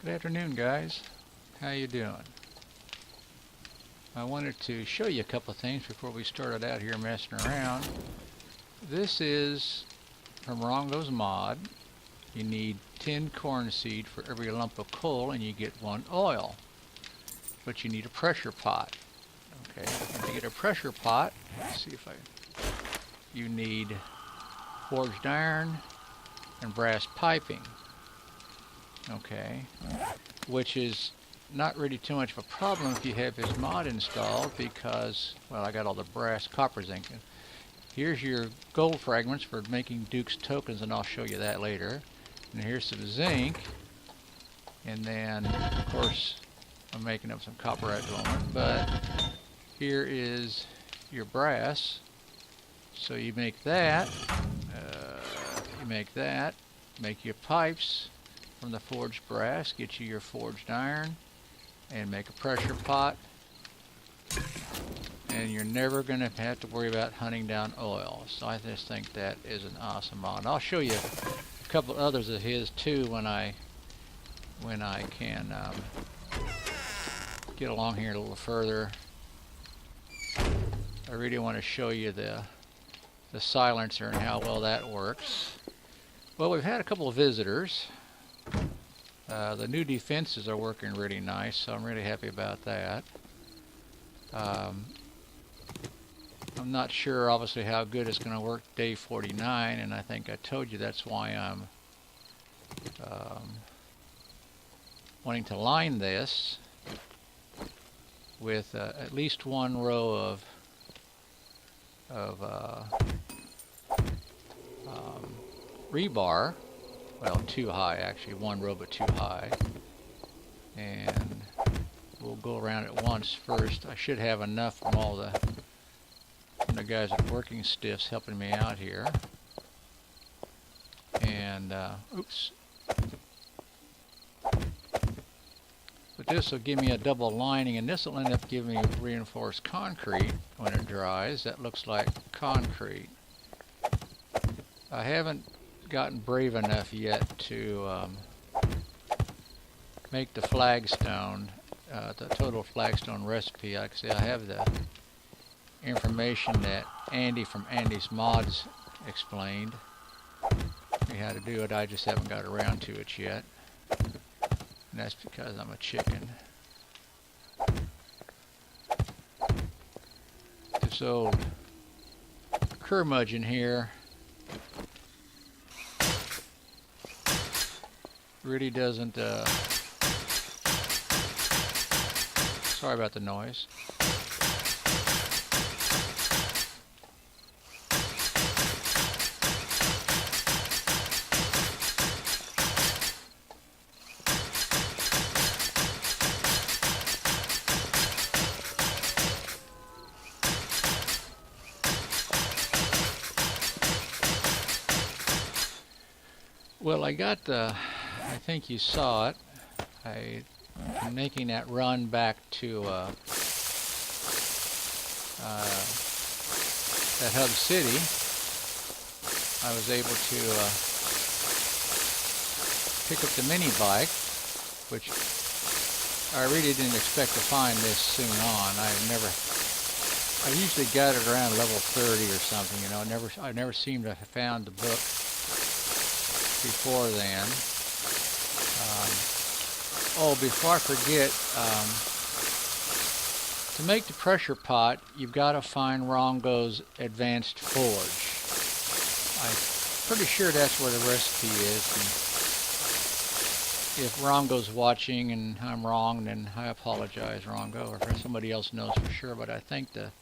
Good afternoon, guys. How you doing? I wanted to show you a couple of things before we started out here messing around. This is from Rongo's Mod. You need 10 corn seed for every lump of coal and you get 1 oil. But you need a pressure pot. Okay, to get a pressure pot, let's see if you need forged iron and brass piping. Okay, which is not really too much of a problem if you have this mod installed because, well, I got all the brass copper zinc. Here's your gold fragments for making Duke's tokens, and I'll show you that later. And here's some zinc, and then of course I'm making up some copper at the moment, but here is your brass. So you make that, make your pipes from the forged brass, get you your forged iron, and make a pressure pot, and you're never going to have to worry about hunting down oil. So I just think that is an awesome mod. And I'll show you a couple others of his too when I can get along here a little further. I really want to show you the silencer and how well that works. Well, we've had a couple of visitors. The new defenses are working really nice, so I'm really happy about that. I'm not sure, obviously, how good it's going to work day 49, and I think I told you that's why I'm wanting to line this with at least 1 row of rebar. Well, 2 high actually, 1 row but 2 high, and we'll go around it once first. I should have enough from all the guys at Working Stiffs helping me out here, and oops. But this will give me a double lining, and this will end up giving me reinforced concrete when it dries. That looks like concrete. I haven't gotten brave enough yet to make the flagstone, the total flagstone recipe. Like I say, I have the information that Andy from Andy's Mods explained me how to do it. I just haven't got around to it yet, and that's because I'm a chicken. This old curmudgeon here really doesn't, sorry about the noise. Well, I got the, I think you saw it. I'm making that run back to that hub city. I was able to pick up the mini bike, which I really didn't expect to find this soon on. I usually got it around level 30 or something, you know. I never seem to have found the book before then. Oh, before I forget, to make the pressure pot, you've got to find Rongo's Advanced Forge. I'm pretty sure that's where the recipe is. And if Rongo's watching and I'm wrong, then I apologize, Rongo, or if somebody else knows for sure, but I think the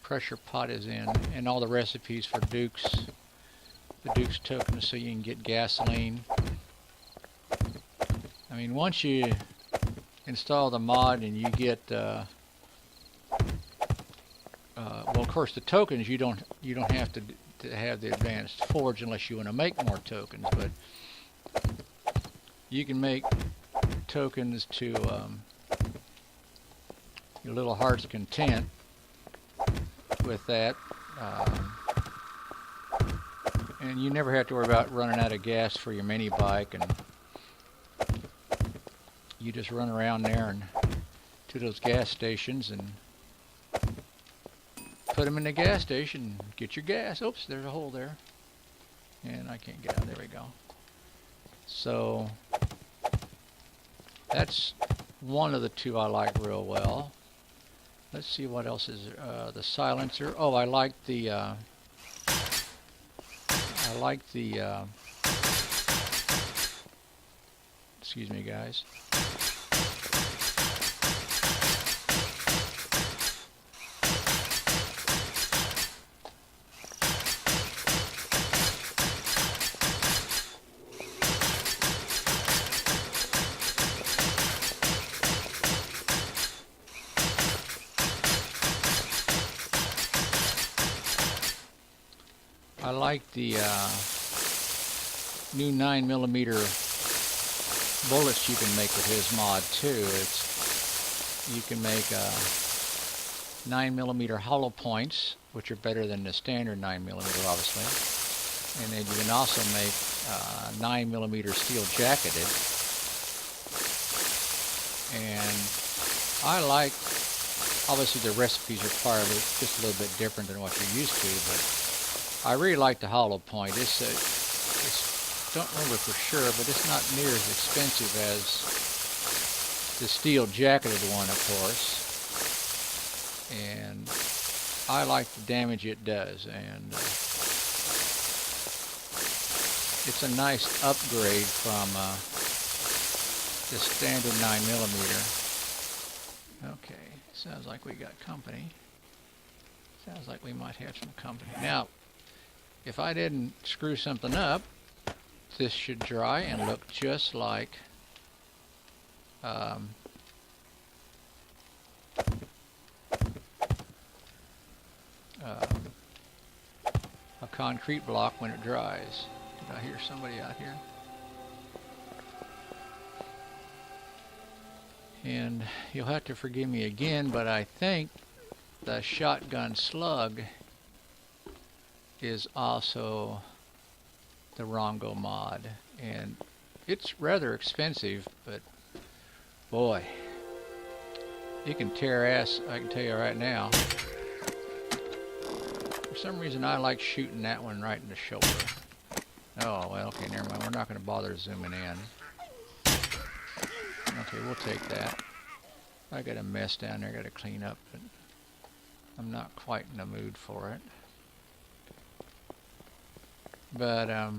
pressure pot is in, and all the recipes for the Duke's tokens, so you can get gasoline. I mean, once you install the mod and you get, well, of course, the tokens you don't have to have the advanced forge unless you want to make more tokens, but you can make tokens to your little heart's content with that. And you never have to worry about running out of gas for your mini bike, and you just run around there and to those gas stations and put them in the gas station, get your gas. Oops, there's a hole there. And I can't get out. There we go. So that's one of the two I like real well. Let's see what else is the silencer. Oh, I like the excuse me guys. I like the new 9mm bullets you can make with his mod too. You can make 9mm hollow points, which are better than the standard 9mm obviously, and then you can also make 9mm steel jacketed. And I like, obviously the recipes require just a little bit different than what you're used to, but I really like the hollow point. It's don't remember for sure, but it's not near as expensive as the steel jacketed one, of course. And I like the damage it does, and it's a nice upgrade from the standard 9mm. Okay, sounds like we got company. Sounds like we might have some company. Now, if I didn't screw something up, this should dry and look just like a concrete block when it dries. Did I hear somebody out here? And you'll have to forgive me again, but I think the shotgun slug is also the Rongo mod, and it's rather expensive, but boy, you can tear ass, I can tell you right now. For some reason I like shooting that one right in the shoulder. Oh well, okay, never mind, we're not going to bother zooming in. Okay, we'll take that. I got a mess down there I got to clean up, but I'm not quite in the mood for it. But I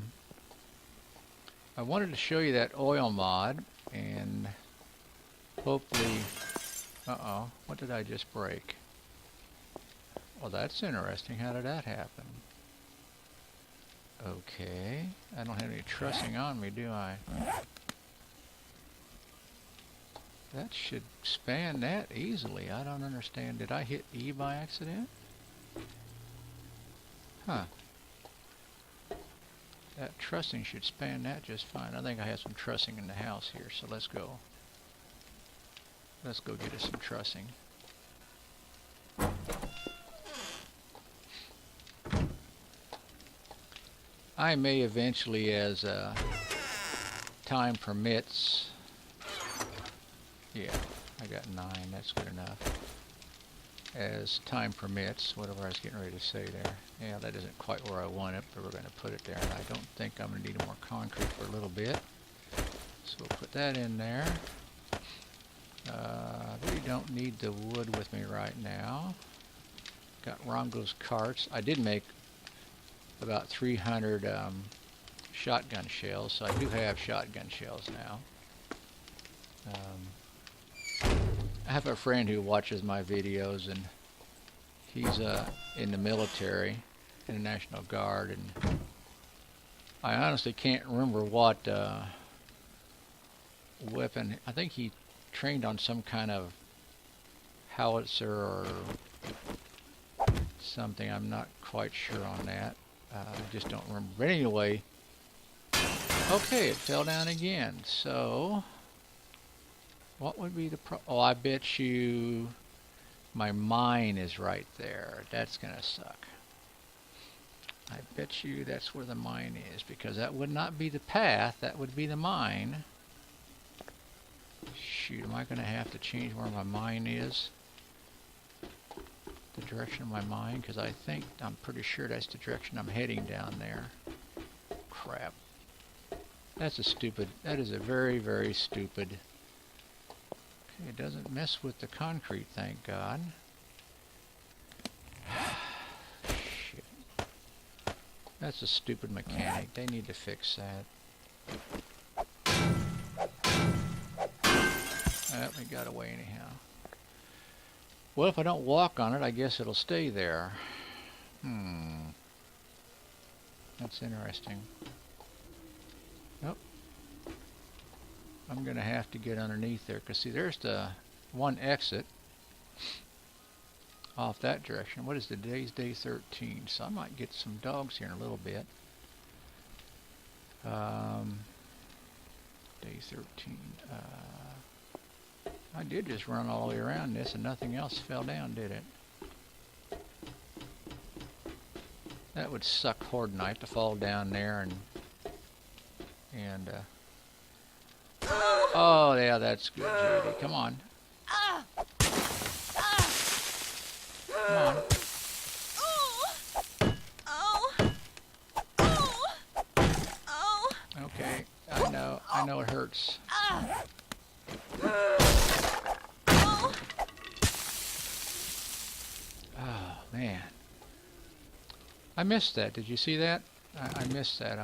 wanted to show you that oil mod, and hopefully, what did I just break? Well, that's interesting. How did that happen? Okay, I don't have any trussing on me, do I? That should span that easily. I don't understand. Did I hit E by accident? Huh. That trussing should span that just fine. I think I have some trussing in the house here, so let's go. Let's go get us some trussing. I may eventually, as time permits, yeah, I got 9, that's good enough. As time permits, whatever I was getting ready to say there. Yeah, that isn't quite where I want it, but we're going to put it there. And I don't think I'm going to need more concrete for a little bit. So we'll put that in there. I really don't need the wood with me right now. Got Rongo's carts. I did make about 300 shotgun shells, so I do have shotgun shells now. I have a friend who watches my videos, and he's in the military, in the National Guard, and I honestly can't remember what weapon. I think he trained on some kind of howitzer or something. I'm not quite sure on that. I just don't remember. But anyway, okay, it fell down again. So what would be the oh, I bet you my mine is right there. That's gonna suck. I bet you that's where the mine is, because that would not be the path, that would be the mine. I going to have to change where my mine is? The direction of my mine? Because I'm pretty sure that's the direction I'm heading down there. Crap. That is a very, very stupid. Okay, it doesn't mess with the concrete, thank God. Shit. That's a stupid mechanic. They need to fix that. We got away anyhow. Well, if I don't walk on it, I guess it'll stay there. That's interesting. Nope. I'm going to have to get underneath there, because see, there's the one exit off that direction. What is the day's day 13? So I might get some dogs here in a little bit. Day 13. I did just run all the way around this and nothing else fell down, did it? That would suck horde night to fall down there and oh yeah, that's good, Judy. Come on. Come on. Okay, I know it hurts. Oh man, I missed that. Did you see that? I missed that.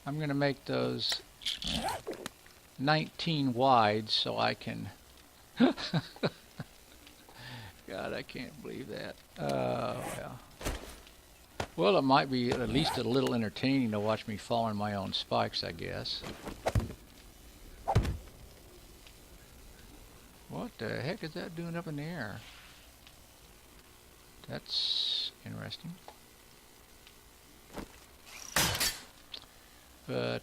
I'm gonna make those 19 wide so I can. God, I can't believe that. Well. Well, it might be at least a little entertaining to watch me fall on my own spikes, I guess. What the heck is that doing up in the air? That's interesting. But,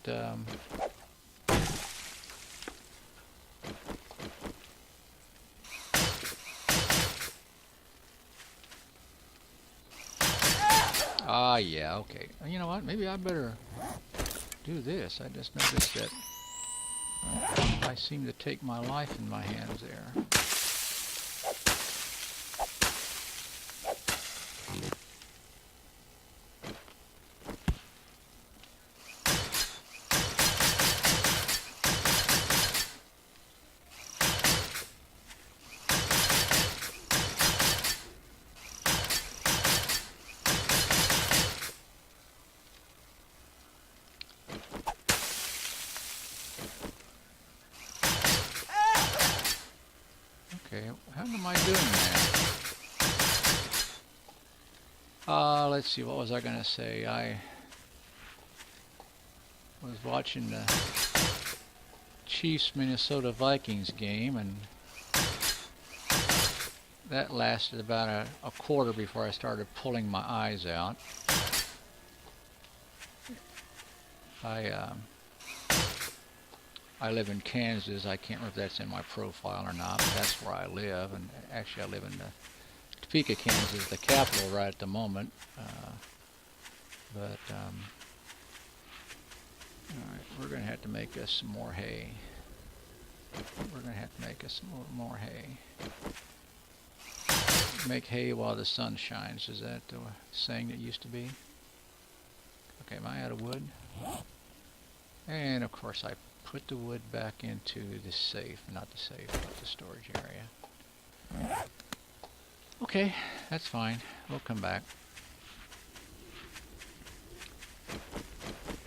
yeah, okay. You know what? Maybe I better do this. I just noticed that I seem to take my life in my hands there. Okay, how am I doing that? Let's see, what was I going to say? I was watching the Chiefs-Minnesota Vikings game, and that lasted about a quarter before I started pulling my eyes out. I live in Kansas. I can't remember if that's in my profile or not, but that's where I live. And actually, I live in Topeka, Kansas, the capital right at the moment. All right, we're going to have to make us some more hay. We're going to have to make us some more hay. Make hay while the sun shines. Is that the saying that used to be? Okay, am I out of wood? And of course, I put the wood back into the safe, not the safe, but the storage area. Okay, that's fine. We'll come back.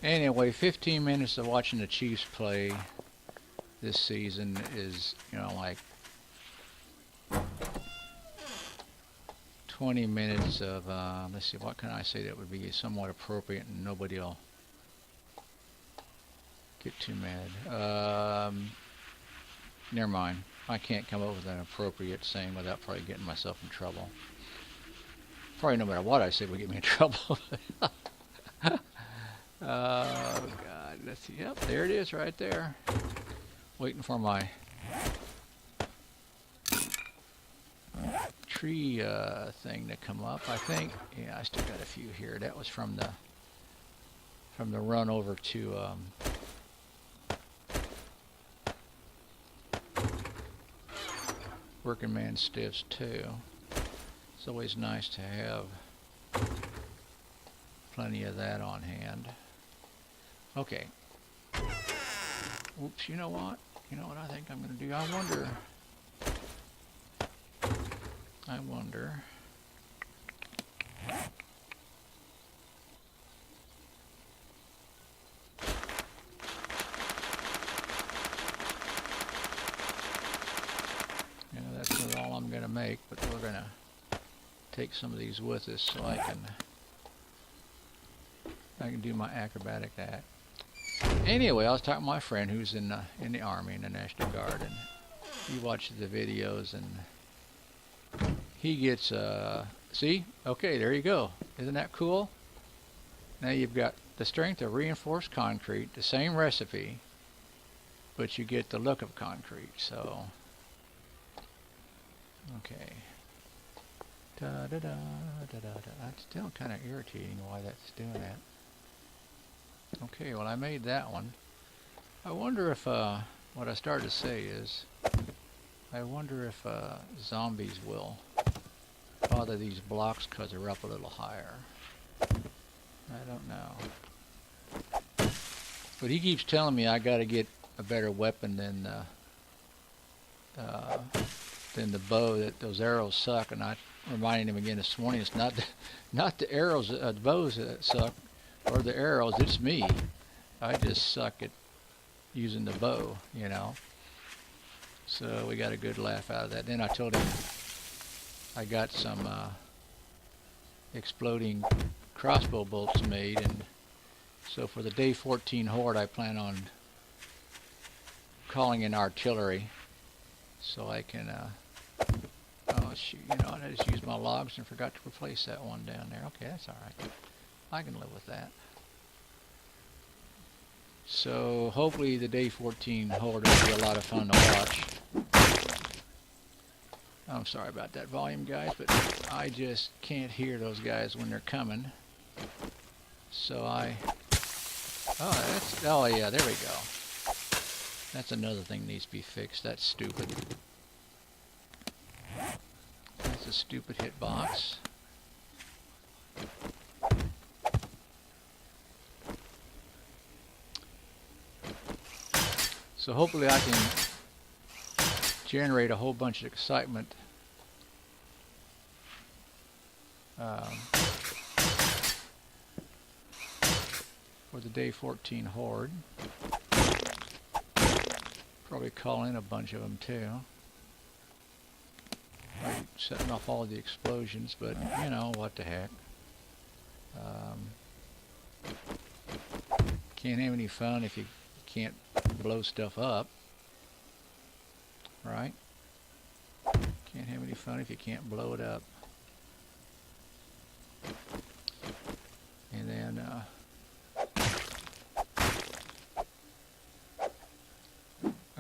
Anyway, 15 minutes of watching the Chiefs play this season is, you know, like 20 minutes of, let's see, what can I say that would be somewhat appropriate and nobody will get too mad. Never mind. I can't come up with an appropriate saying without probably getting myself in trouble. Probably no matter what I say will get me in trouble. Oh, God. Let's see. Yep, there it is right there. Waiting for my tree thing to come up, I think. Yeah, I still got a few here. That was from the run over to working man stiffs too. It's always nice to have plenty of that on hand. Okay. Oops, you know what? You know what I think I'm going to do? I wonder. You know, that's not all I'm going to make, but we're going to take some of these with us so I can do my acrobatic act. Anyway, I was talking to my friend who's in the Army, in the National Guard, and he watches the videos, and he gets, see? Okay, there you go. Isn't that cool? Now you've got the strength of reinforced concrete, the same recipe, but you get the look of concrete, so, okay. That's still kind of irritating why that's doing that. Okay, well I made that one. I wonder if, what I started to say is, I wonder if zombies will bother these blocks because they're up a little higher. I don't know. But he keeps telling me I got to get a better weapon than the bow, that those arrows suck, and I reminded him again this morning, it's not the arrows, the bows that suck, or the arrows, it's me. I just suck at using the bow, you know. So we got a good laugh out of that. Then I told him I got some exploding crossbow bolts made, and so for the day 14 horde I plan on calling in artillery so I can oh shoot, you know, I just used my logs and forgot to replace that one down there. Okay, that's alright. I can live with that. So hopefully the day 14 horde will be a lot of fun to watch. I'm sorry about that volume, guys, but I just can't hear those guys when they're coming. So oh yeah, there we go. That's another thing needs to be fixed. That's stupid. That's a stupid hitbox. So hopefully I can generate a whole bunch of excitement for the day 14 horde. Probably call in a bunch of them too. Like setting off all the explosions, but you know, what the heck. Can't have any fun if you can't blow stuff up, right? Can't have any fun if you can't blow it up. And then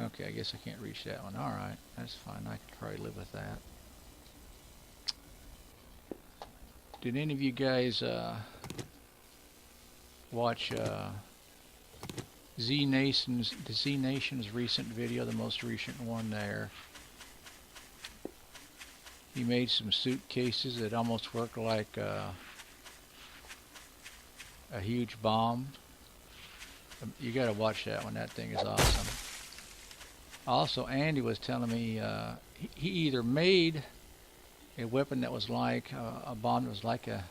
okay, I guess I can't reach that one. Alright, that's fine. I can probably live with that. Did any of you guys watch Z Nation's recent video, the most recent one there? He made some suitcases that almost worked like a huge bomb. You got to watch that one. That thing is awesome. Also, Andy was telling me he either made a weapon that was like a bomb that was like a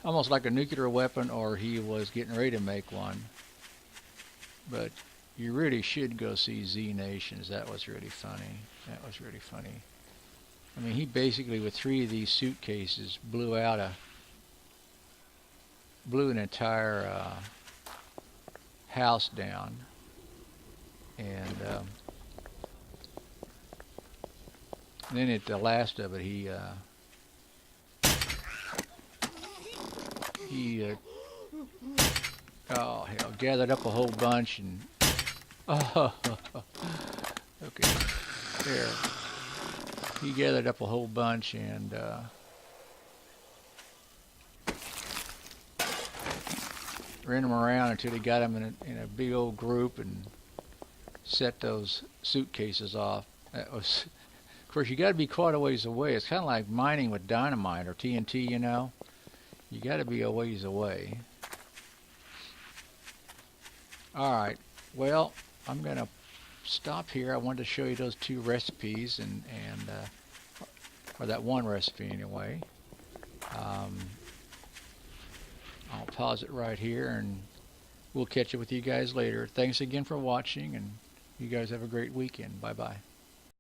almost like a nuclear weapon, or he was getting ready to make one. But you really should go see Z Nations. That was really funny. That was really funny. I mean, he basically, with 3 of these suitcases, blew an entire house down, and then at the last of it, he oh hell, gathered up a whole bunch and oh okay, there. He gathered up a whole bunch and ran them around until he got them in a big old group and set those suitcases off. That was, of course, you got to be quite a ways away. It's kind of like mining with dynamite or TNT, you know. You got to be a ways away. All right. Well, I'm going to stop here. I wanted to show you those 2 recipes or that one recipe anyway. I'll pause it right here and we'll catch up with you guys later. Thanks again for watching, and you guys have a great weekend. Bye-bye.